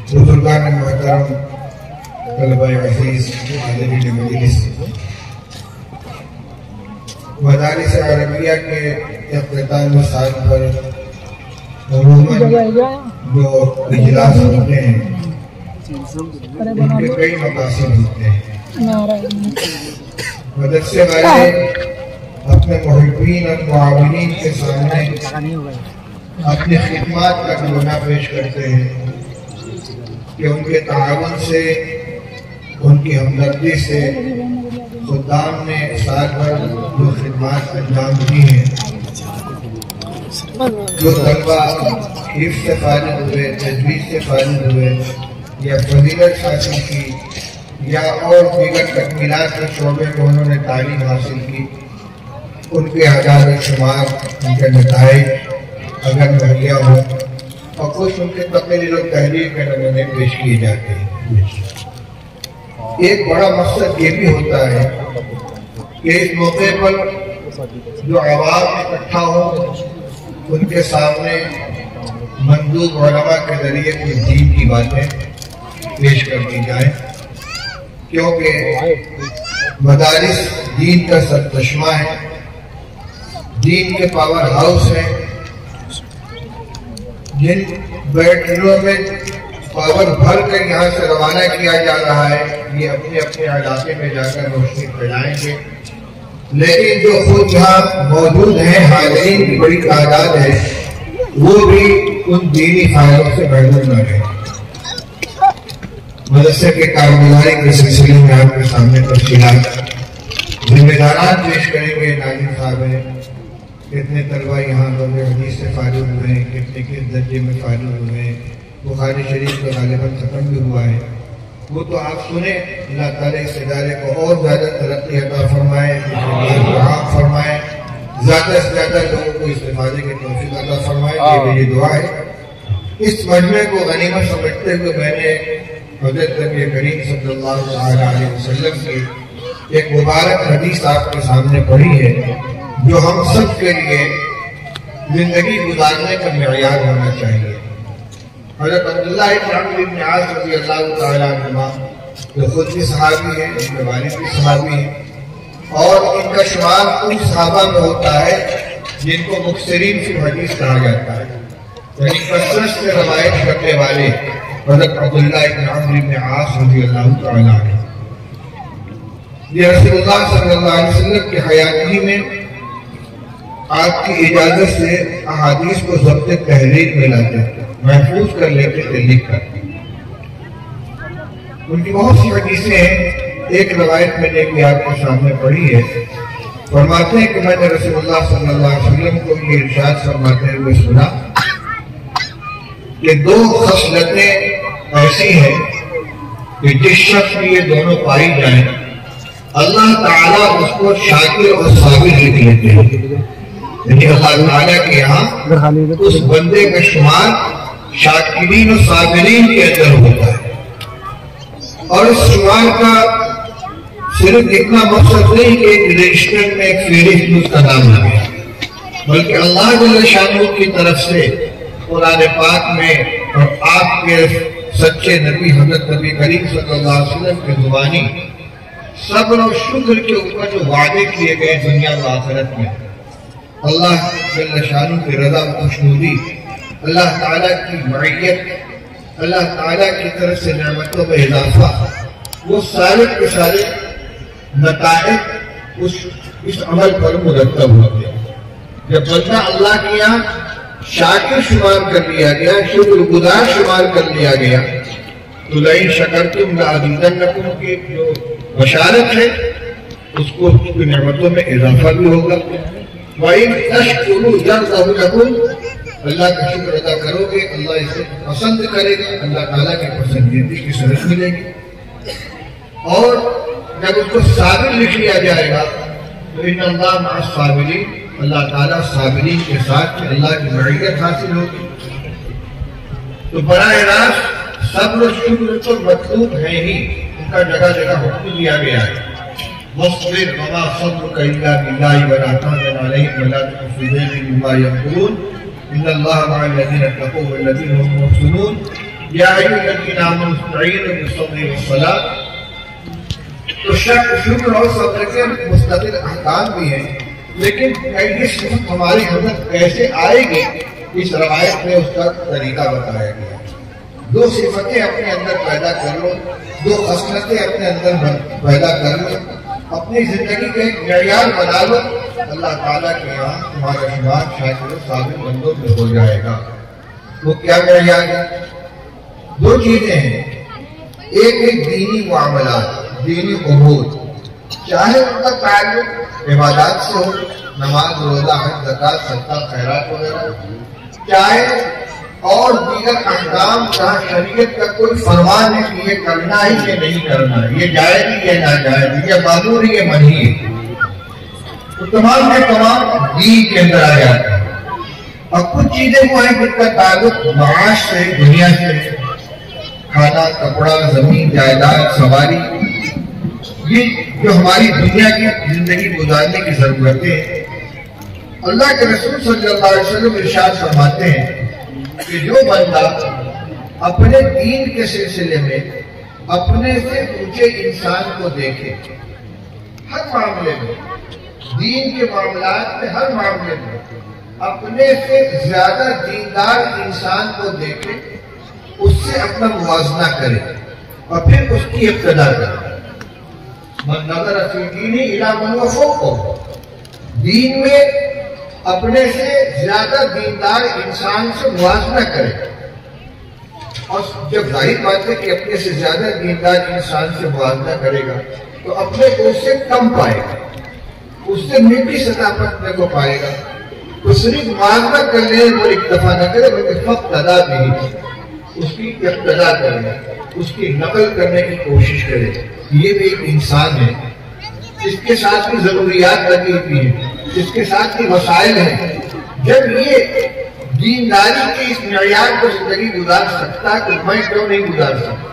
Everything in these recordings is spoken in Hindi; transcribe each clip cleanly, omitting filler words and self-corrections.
बुजुर्गान मोहतरम, तलबा अज़ीज़, हाज़रीन मजलिस, मदारिस अरबिया के इख्तितामी साल पर अमूमन जो इजलास होते हैं उनके कई मकासद होते हैं। मदरसे वाले अपने मुहिब्बीन और मुआविनीन के सामने अपनी खिदमत का नमूना पेश करते हैं कि उनके ताउन से, उनकी हमदर्दी से खुदाम ने साल भर जो खिदमत अंजाम दी हैं, जो तलबा हिफ्ज़ से फारिग हुए, तजवीज़ से फारिग हुए या फजीलत हासिल की या और दीगर तकमीलात के शोबे में उन्होंने तालीम हासिल की, उनके आदाद शुमार, उनके नताइज अगर मुहैया हो और कुछ उनके तकरीर और तहरीर के नमूने पेश किए जाते हैं। एक बड़ा मकसद ये भी होता है कि इस मौके पर जो आवाम इकट्ठा हो उनके सामने मंदूब उलमा के जरिए कुछ दीन की बातें पेश कर दी जाए, क्योंकि मदारिस दीन का सरचश्मा है, दीन के पावर हाउस है। जिन बैटरियों में पावर भर कर यहाँ से रवाना किया जा रहा है, ये अपने अपने इलाके में जाकर रोशनी फैलाएंगे, लेकिन जो खुद यहाँ मौजूद हैं, हाज़रीन की बड़ी तादाद है, वो भी उन दीनी फायदों से महरूम न रहे। मदरसे के कारगुजारी के सिलसिले में आपके सामने तफसीलात जिम्मेदारान पेश करेंगे। नाज़िम साहब हैं, कितने तलबा यहाँ रोज़े हदीस से फारिग हुए हैं, कितने किस दर्जे में फारिग हुए हैं, बुखारी शरीफ का गालिबन खत्म भी हुआ है, वो तो आप सुने। अल्लाह ताला इस इदारे को और ज़्यादा तरक्की अता फरमाए, फरमाए, ज़्यादा से ज़्यादा लोगों को इस्तेफादे की तौफीक अता फरमाए, ये मेरी दुआ है। इस मजमे को गनीमत समझते हुए मैंने हज़रत नबी करीम सल्लल्लाहु अलैहि वसल्लम की एक मुबारक हदीस आपके सामने पढ़ी है, जो हम सब के लिए जिंदगी गुजारने का मेयार होना चाहिए। हज़रत अब्दुल्लाह इब्न अम्र इब्न आस रज़ियल्लाहु तआला अन्हुमा, जो खुद भी सहाबी है, उनके वालिद भी सहाबी है, और इनका शुमार उन सहाबा में होता है जिनको मुक्सिरीन फिल हदीस कहा जाता है, यानी कसरत से रवायत करने वाले हज़रत अब्दुल्लाह इब्न अम्र इब्न आस रज़ियल्लाहु तआला अन्हु। ये रसूलुल्लाह सल्लल्लाहु अलैहि वसल्लम की हयाती में आपकी इजाजत से अहादीस को ज़ब्त तहरीर में लाते थे, महफूज कर लेते थे, लिख कर। उनकी बहुत सी हदीसें हैं। एक रवायत मैंने भी आपके सामने पढ़ी है। फरमाते हैं कि मैंने रसूलुल्लाह सल्लल्लाहु अलैहि वसल्लम को ये इरशाद फरमाते हुए सुना कि दो खसलतें ऐसी हैं कि जिस शख्स में ये दोनों पाई जाए, अल्लाह ताला उसको शाकिर और साबिर लिख लेते हैं। यानी अल्लाह ताला के यहाँ उस बंदे का शुमार शाकिरीन और साबिरीन के अंदर होता है। और इस शुमार का सिर्फ इतना मकसद नहीं कि एक रजिस्टर में एक फेरिस्त उसका नाम लगे, बल्कि अल्लाह जल्ल शानहू की तरफ से कुरान पाक में और आपके सच्चे नबी हज़रत नबी करीम सल्लल्लाहु अलैहि वसल्लम की जुबानी सब्र और शुक्र के ऊपर जो वादे किए गए दुनिया व आखिरत में, अल्लाह जल्ल शानहू की रज़ा व खुशनुदी, अल्लाह ताला की मईयत, अल्लाह ताला की तरफ से नेमतों में इजाफा, वो सारे के सारे नताइज इस अमल पर मुरतब होते हैं। जब बंदा अल्लाह के यहाँ शाकिर शुमार कर लिया गया, शुक्रगुजार शुमार कर लिया गया, तो लइन शकरतुम लअज़ीदन्नकुम की जो बशारत है, उसको उसकी नेमतों में इजाफा भी होगा। वइन तशकुरू यरज़हु लकुम, अल्लाह का शुक्र अदा करोगे, अल्लाह इसे पसंद करेगा, अल्लाह ताला की पसंदीदगी की सरस मिलेगी। और जब उसको साबिर लिख लिया जाएगा तो इन्नल्लाह मअस साबिरीन, अल्लाह ताला साबिरीन के साथ अल्लाह की मईयत हासिल होगी। तो बराह रास्त सब्र और शुक्र तो मतलूब है ही, उनका जगह जगह हुक्म दिया गया है। वस्बिर वमा सब्रुका इल्ला बिल्लाहि वला तहज़न अलैहिम वला तकु फ़ी ज़ैक़िन मिम्मा यक़ूलून इन्नल्लाहा मअल लज़ीना तक़व वल्लज़ीना हुम मुहसिनून या अय्युहल्लज़ीना आमनू इस्तईनु बिस्सब्रि वस्सलाह। तो शुक्र और सब्र के मुस्तकिल अहकाम भी हैं, लेकिन ये सिफत हमारे अंदर कैसे आएगी, इस रवायत में उसका तरीका बताया गया। दो सिफतें अपने अंदर पैदा कर लो, दो खसलतें अपने अंदर पैदा कर लो, अपनी जिंदगी का एक मयार बना लो, अल्लाह ताला के यहाँ तुम्हारा शुमार शाकिर साबिर बंदों में हो जाएगा। वो क्या मयार है? दो चीजें हैं, एक दीनी मामलात, दीनी उमूर, चाहे उनका ताल्लुक इबादत से हो, नमाज रोजा हज ज़कात सदका खैरात वगैरह, चाहे और दीगर अहकाम जहाँ शरीयत का कोई फरमान है कि ये करना है ये नहीं करना है, ये जायज है ये नाजायज, ये मामूर है ये मनही है, तो तमाम के तमाम दीन के अंदर आ जाते हैं। और कुछ चीजें वो हैं जिनका ताल्लुक माश से, दुनिया से, खाना कपड़ा जमीन जायदाद सवारी, ये जो हमारी दुनिया की जिंदगी गुजारने की जरूरतें हैं। अल्लाह के रसूल सल्लल्लाहु अलैहि वसल्लम इरशाद फरमाते हैं कि जो बंदा अपने दीन के सिलसिले में अपने से ऊंचे इंसान को देखे, हर मामले में, दीन के मामलात में, हर मामले में अपने से ज्यादा दीनदार इंसान को देखे, उससे अपना मुवाजना करे और फिर उसकी इब्तिदा करे। मन नज़र फी दीनी इला मन हुवा फौक़हु, दीन में अपने से ज्यादा दीनदार इंसान से मुवाजना करे। और जब जाहिर बात है कि अपने से ज्यादा दीनदार इंसान से मुवाजना करेगा तो अपने को उससे कम पाएगा, उससे मीठी सतह पर अपने को पाएगा। तो सिर्फ मुवाजना करने और इक्तफा न करे बल्कि फ़क़्तदा भी, उसकी इक्तदा करे, उसकी नकल करने की कोशिश करे। ये भी एक इंसान है, इसके साथ भी जरूरियात लगी हुई है, इसके साथ भी वसाइल है। जब ये दीनदारी के इस मयार पर जिंदगी गुजार सकता है तो मैं क्यों नहीं गुजार सकता?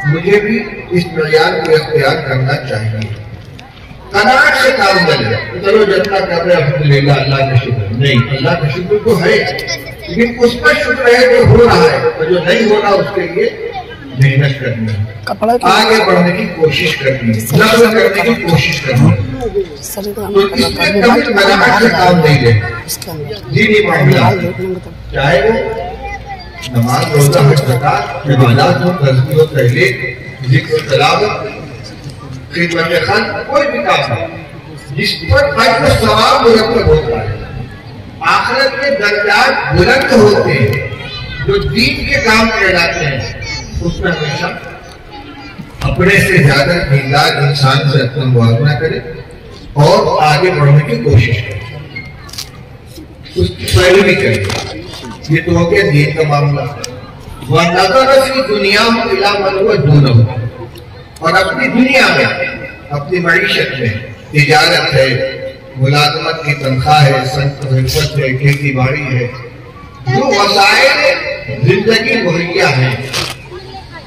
मुझे भी इस मयार को इख्तियार करना चाहिए। कनात से काम मिले, चलो जितना कर रहे अल्हम्दुलिल्लाह, अल्लाह का शुक्र। नहीं, अल्लाह का शुक्र तो है, लेकिन उस पर शुक्र है जो हो रहा है, और जो नहीं हो रहा उसके लिए मेहनत करनी है, आगे बढ़ने की कोशिश करनी है, नज़र करने की कोशिश करनी है। तो इसमें कभी कनात से काम नहीं लेना। दीनी मामला, चाहे वो नमाज रोजा हज ज़कात इबादत हो, तज़किया हो, तहलील, ज़िक्र तिलावत, खिदमत खल्क़, कोई भी काम है जिस पर अज्र सवाब मुरतब होता है, आखिरत के दर्जात बुलंद होते हैं, जो दीन के काम कहलाते हैं, उसमें हमेशा अपने से ज्यादा दीनदार इंसान से अपना मुआवजा करे और आगे बढ़ने की कोशिश करे, उसकी पैरवी करे। ये तो हो गया दीन का मामला। वह नज़र फी दुनिया में इला मन हुवा दूनहु, और अपनी दुनिया में, अपनी मईशत में, तिजारत है, मुलाजमत की तनख्वाह है, संत हिफत है, खेती बाड़ी है, जो वसाइल जिंदगी मुहैया है,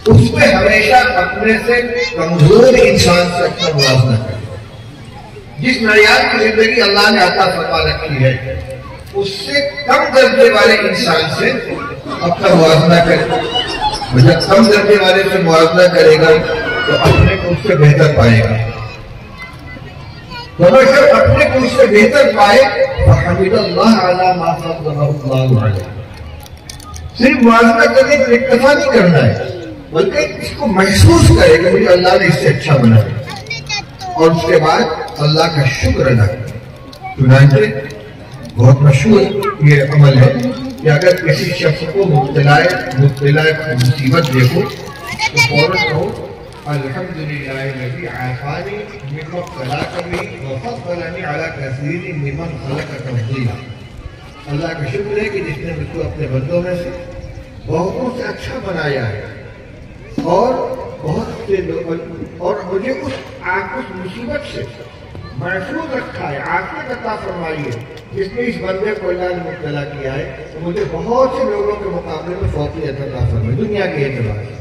उसमें हमेशा अपने से कमजोर इंसान से अपना मुआवजा करें। जिस मयार की जिंदगी अल्लाह ने अता फरमा रखी है, उससे कम दर्जे वाले इंसान से अपना मुआवजा करें। और जब कम दर्जे वाले से मुआवजा करेगा तो अपने को उससे बेहतर पाएगा। तो अगर अपने को उससे बेहतर पाए तो हमीदल्लाह अला मा फ़द्दलहु अलैहि। सिर्फ मुआवजा करने पर इक्तफा नहीं करना है, बल्कि इसको महसूस करे कि मुझे अल्लाह ने इससे अच्छा बनाया, और उसके बाद अल्लाह का शुक्र अदा करे। चुनांचे बहुत मशहूर ये अमल है कि अगर किसी शख्स को मुब्तला मुसीबत देखो तो फौरन कहो अल्हम्दुलिल्लाह लज़ी आफ़ानी मिम्मा ख़लक़नी व फ़द्दलनी अला कसीरिन मिम्मन ख़लक़ तफ़दीला। अल्लाह का शुक्र है कि जिसने मुझको अपने बंदों में से बहुतों से अच्छा बनाया है और बहुत से लोग, और मुझे उस मुसीबत से महफूज रखा है, आफियत अता फरमाई है, जिसने इस बंदे को अल्लाह ने मुब्तला किया है, तो मुझे बहुत से लोगों के मुकाबले में फौकियत अता फरमाई दुनिया के एतबार से।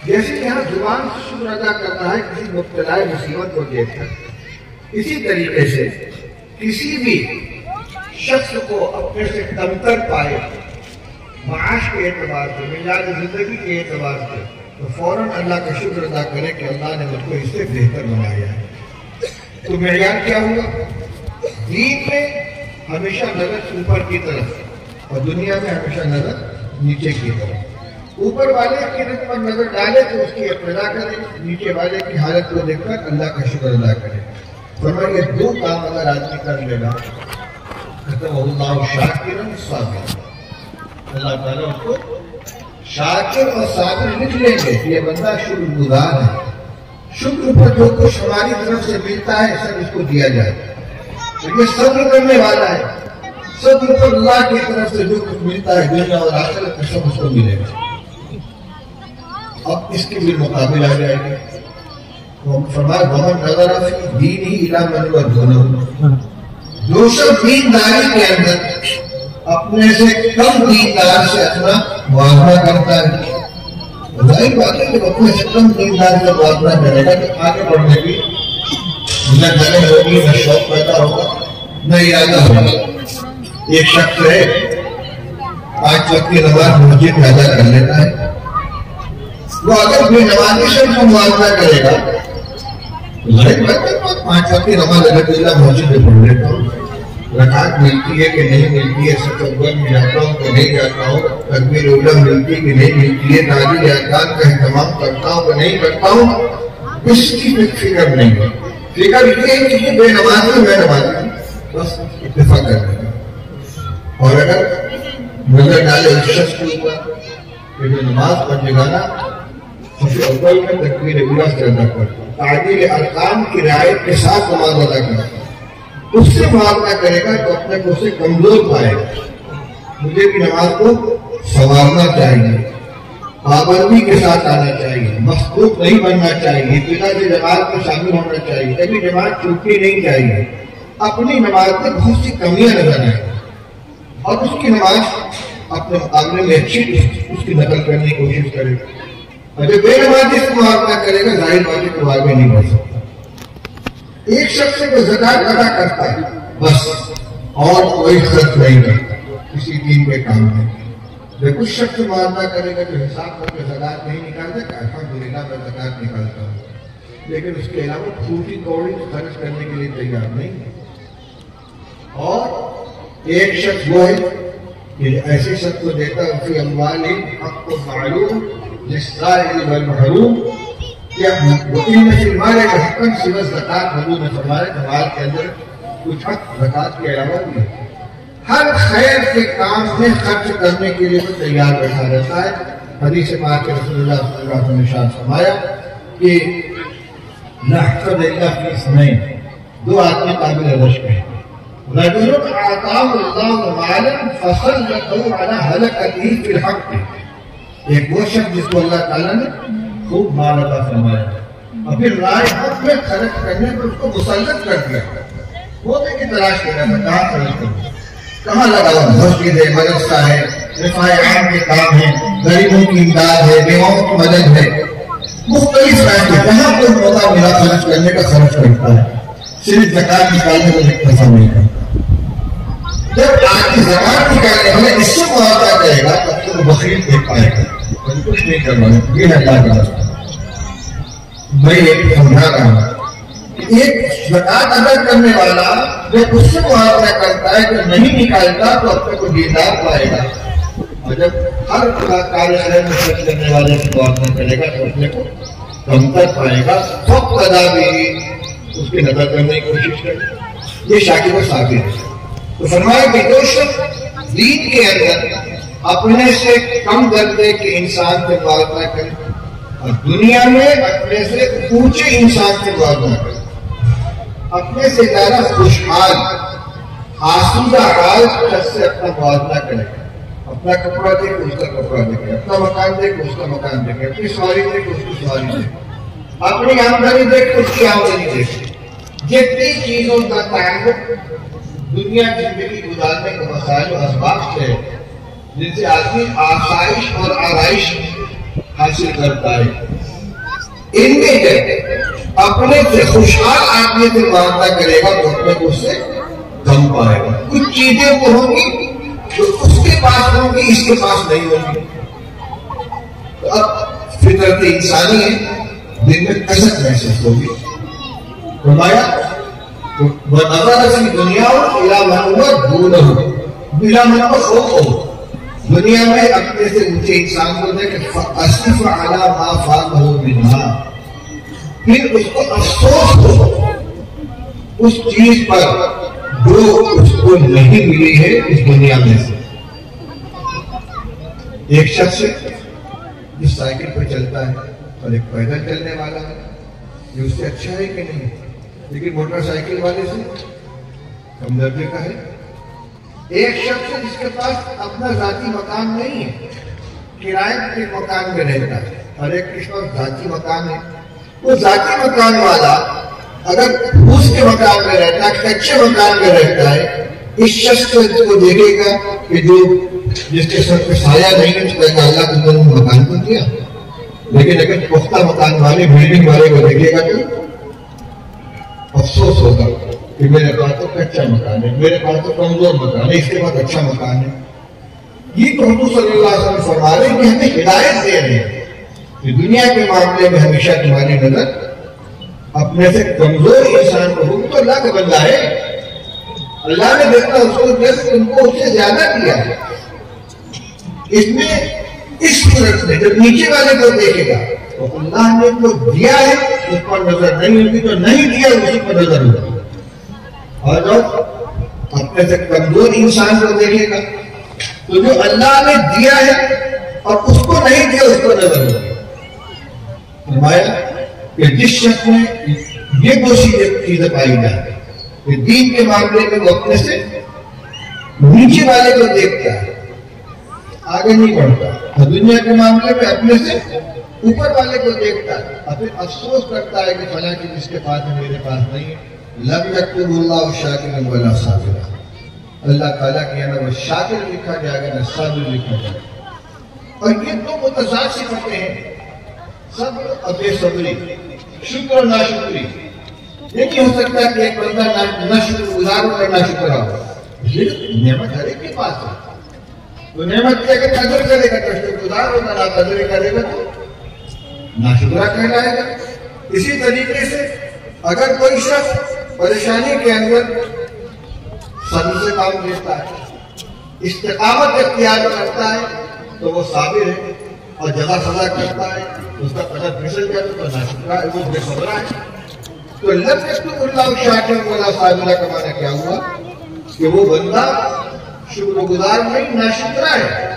जैसे यहाँ जुबान से शुक्र अदा करना है किसी मुब्तला मुसीबत को देखकर, इसी तरीके से किसी भी शख्स को अपने से कमतर पाए, माश के एतबार से, मिजाज जिंदगी के एतबार से, तो फौरन अल्लाह का शुक्र अदा करें कि अल्लाह ने मुझको इससे बेहतर बनाया है। तो मेयार क्या हुआ? दीन में हमेशा नजर ऊपर की तरफ और दुनिया में हमेशा नजर नीचे की तरफ। ऊपर वाले की पर नजर डाले तो उसकी इब्तिदा करें, नीचे वाले की हालत को देखकर अल्लाह का शुक्र अदा करें। फरमाया ये दो काम अगर आदमी कर लेगा अल्लाह शाकिरन साबिर, अल्लाह ताला उसको शाकिर और साबिर लिख लेंगे। ये बंदा शुक्रगुजार है, शुक्र पर जो कुछ हमारी तरफ से मिलता है सब इसको दिया जाए। तो ये सब्र करने वाला है, सब्र पर अल्लाह की तरफ से जो कुछ मिलता है दुनिया और आखिरत में सब उसको मिलेगा। अब इसके भी मुकाबले आ जाएंगे। तो फरमाया वमन नज़र दीन ही इला मन व दोनों, जो सब दीनदारी के अंदर अपने से कम दीनदार से अपना मुआवजा करता है, जाहिर बात है कि अपने से कम दीनदार से मुआवजा करेगा तो आगे बढ़ने की न लगन होगी, न शौक पैदा होगा, न इरादा होगा। एक शख्स है 5 वक्त की नमाज मस्जिद में अदा कर लेता है, वो अगर बेनमाजी से उसको मुआवजा करेगा तो जाहिर बात है 5 वक्त की नमाज अल्हम्दुलिल्लाह मस्जिद में पढ़ लेता हूँ, रकात मिलती है कि नहीं मिलती है, सतव्वल में जाता हूँ कि नहीं जाता हूँ, तकबीर उला मिलती है कि नहीं मिलती है, नाज़िल अज़कार का एहतमाम करता हूँ कि नहीं करता हूँ, इसकी फिक्र नहीं है। फिक्र ये है कि ये बेनमाज है, मैं नमाजी, बस इत्तेफाक कर देगा। और अगर नजर डाले उस शख्स के ऊपर कि जो नमाज पढ़ेगा ना सबसे अव्वल में तकबीर उला से अदा करता, ताजील अरकान की रियायत के साथ नमाज अदा करता, उससे मुआवजा करेगा तो अपने को उससे कमजोर पाएगा। मुझे भी नमाज को संवारना चाहिए, पाबंदी के साथ आना चाहिए, मखलूक नहीं बनना चाहिए, पिता से जमात में शामिल होना चाहिए, कभी जमात छूटनी नहीं चाहिए। अपनी नमाज में बहुत सी कमियां नजर आए और उसकी नमाज अपने मुकाबले में अच्छी उसकी नकल करने की कोशिश करेगा। और जब बेनमाजी से मुआवजा करेगा जाहिर बात है तो आगे नहीं बढ़ सकता। एक शख्स को ज़कात अदा करता है बस, और कोई खर्च नहीं करता किसी दीन के काम में। जब कुछ शख्स मुआवजा करेगा जो हिसाब करके ज़कात नहीं निकालता, अल्हम्दुलिल्लाह मैं ज़कात निकालता हूँ, लेकिन उसके अलावा फूटी कौड़ी खर्च करने के लिए तैयार नहीं है। और एक शख्स वो है कि ऐसे शख्स को देता है उसकी अम्वाल हक़्क़ुन मालूम लिस्साइल वल महरूम, माल के अंदर कुछ हक ज़कात के अलावा भी है। हर खैर के काम में खर्च करने के लिए वो तैयार बैठा रहता है। हदीस पाक के रसूलुल्लाह सल्लल्लाहु अलैहि वसल्लम ने इरशाद फरमाया कि लहक़द इल्ला फी इस्नैन, दो आदमी काबिल रश्क हैं। रजुलन आताहु अल्लाहु मालन फसल्लतहु अला हलकतिही फिल हक़्क़, एक वो शख्स जिसको अल्लाह ताला ने खूब माल अता फरमाया और फिर राय हक में खर्च करने पर उसको मुसल्लत कर दिया। वो की तलाश कर रहा था कहाँ खर्च करूँ, कहाँ लगाओ, मस्जिद है, मदरसा है, रिफाए आम के काम है, गरीबों की इमदाद है, बेवाओं की मदद है, मुख्तलिफ रास्ते जहाँ कोई मौका मिला खर्च करने का खर्च करता है, सिर्फ ज़कात निकालने को इक्तफा नहीं करता। जब आदमी ज़कात निकालने वाले इससे मुआवजा करेगा तब तो बखील देख पाएगा, कुछ नहीं करना। ये है अल्लाह का रास्ता। मैं एक समझा रहा हूँ, एक ज़कात अदा करने वाला जब उससे मुआवजा करता है तो नहीं निकालता तो अपने को दीदार पाएगा, और जब हर कार्य में खर्च करने वाले से मुआवजा करेगा तो अपने को कमतर पाएगा। सब अदा भी उसकी नजर करने की कोशिश करेगा। ये शाकिर और साबिर है। तो फरमाया कि जो शख्स दीन के अंदर अपने से कम दर्जे के इंसान से मुआवजा करे और दुनिया में अपने से ऊंचे इंसान से मुआवजा करे, अपने से ज्यादा खुशहाल आसूदा हाल शख्स से अपना मुआवजा करे, अपना कपड़ा देखे उसका कपड़ा देखे, अपना मकान देखे उसका मकान देखे, अपनी सवारी देखे उसकी सवारी देखे, अपनी आमदनी देखे उसकी आमदनी देखे। जितनी चीजों का ताल्लुक दुनिया जिंदगी गुजारने के मसाइल और असबाब से जिनसे आदमी आसाइश और आराइश हासिल करता है, इनमें अपने से खुशहाल आदमी से मुआवजा करेगा तो अपने को उससे कम पाएगा। कुछ चीजें वो होंगी तो उसके पास होंगी, इसके पास नहीं होंगी। तो अब फितरत इंसानी है, दिन में कसक महसूस होगी। फरमाया दुनिया दुनिया में अपने से ऊंचे इंसान को देखे फिर उसको अफसोस हो उस चीज पर जो उसको नहीं मिली है इस दुनिया में से। एक शख्स जो साइकिल पर चलता है और एक पैदल चलने वाला है, ये उससे अच्छा है कि नहीं? लेकिन मोटरसाइकिल वाले से कम दर्जे का है। एक शख्स जिसके पास अपना जाती मकान नहीं है, किराए के मकान में रहता है, और एक के पास जाती मकान है। वो जाती मकान वाला अगर फूस के मकान में रहता है, कच्चे मकान में रहता है, इस शख्स को देखेगा कि जो जिसके सर पे साया नहीं है, उसको अल्लाह तुमने मकान को दिया। लेकिन अगर पुख्ता मकान वाले बिल्डिंग वाले को देखेगा तो अफसोस होगा कि मेरे पास तो कच्चा मकान है, मेरे पास तो कमजोर मकान है, इसके पास अच्छा मकान है। ये तो हुजूर सल्लल्लाहु अलैहि वसल्लम फरमा रहे हैं कि हमें हिदायत दे रहे हैं कि दुनिया के मामले में हमेशा तुम्हारी नजर अपने से कमजोर इंसान को, तो अल्लाह का बंदा है, अल्लाह ने देखा उसको जब तुमको उससे ज्यादा दिया है। इसमें इस सूरत में जब नीचे वाले को देखेगा तो अल्लाह ने जो दिया है उस पर नजर नहीं होगी, तो नहीं दिया उसी पर नजर होगी। और जब अपने से कमजोर इंसान को देखेगा तो जो अल्लाह ने दिया है और उसको नहीं दिया उस पर नजर होगी। फरमाया कि जिस शख्स में ये दो चीजें पाई जाए कि दीन के मामले में वो अपने से नीचे वाले को देखता है, आगे नहीं बढ़ता, और दुनिया के मामले में अपने से ऊपर वाले को देखता है और फिर अफसोस करता है कि फला की जिसके पास है मेरे पास नहीं है। लब यक्तुबुल्लाहु शाकिरन वला साबिरा, अल्लाह ताला के यहाँ वो शाकिर लिखा जाएगा न साबिर लिखा जाएगा। और ये दो मुतजाद सिफतें हैं, सब्र और बेसब्री, शुक्र और नाशुक्री। ये नहीं हो सकता कि एक बंदा ना शुक्रगुजार हो और ना शुक्र हो। इसलिए नेमत हर एक के पास है, तो नेमत की अगर कदर करेगा तो शुक्रगुजार होगा, ना कदर करेगा तो नाशुक्रा कहलाएगा। इसी तरीके से अगर कोई शख्स परेशानी के अंदर सब्र से काम लेता है, इस्तिकामत इख्तियार करता है, तो वो साबिर है, और जज़ा सजा करता है उसका कदर फिसल जाए तो नाशुक्रा है, वो बेसब्रा है। तो लब यक्तुबुल्लाहु शाकिरन वला साबिरा का माना क्या हुआ कि वो बंदा शुक्रगुजार नहीं नाशुक्रा है।